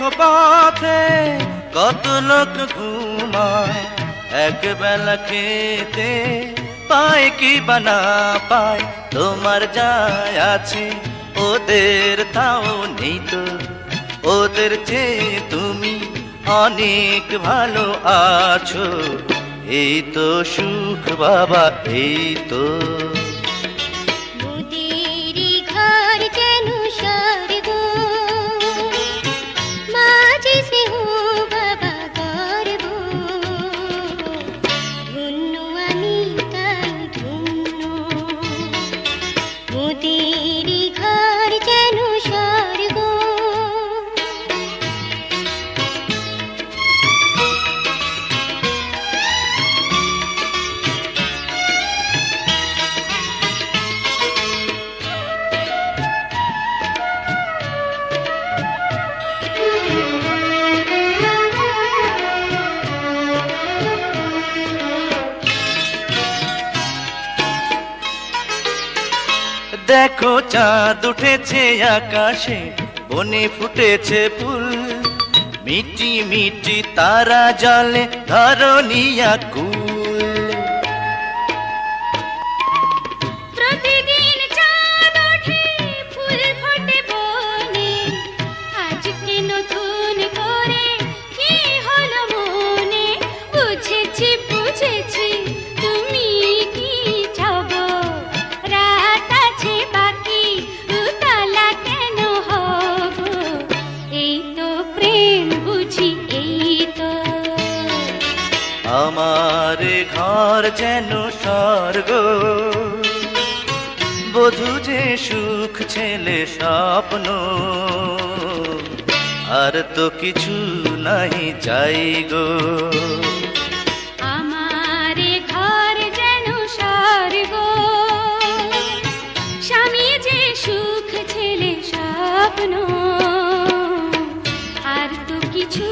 দেখো পথে কত লোক ঘুমায়, একবেলা খেতে পায় কি বানা পায়। তোমার যায় আছে ওদের তাও নেই তো, ওদের চেয়ে তুমি অনেক ভালো আছো। এই তো সুখ বাবা, এই তো। মোদেরই ঘর যেন স্বর্গ, মাঝে সে হো বাবা গর্ব। ধন্য আমি তাই ধন্য, মোদেরই ঘর যেন স্বর্গ। দেখো চাঁদ উঠেছে আকাশে, বনে ফুটেছে ফুল, মিটি মিটি তারা জলে ধরণী আকুল। প্রতিদিন চাঁদ ওঠে, ফুল ফোটে বনে, আজকে নতুন করে কি হলো মনে। বুঝেছি বুঝেছি তুমি কি চাবো, রাত আছে বাকি, উতলা কেন হব। এই তো প্রেম বুঝি, এই তো। আমার ঘর যেন স্বর্গ, বধূ যে সুখ ছেলে স্বপ্ন, আর তো কিছু নাই চাই গো। আমার ঘর যেন স্বর্গ, স্বামী যে সুখ ছেলে স্বপ্ন, আর তো কিছু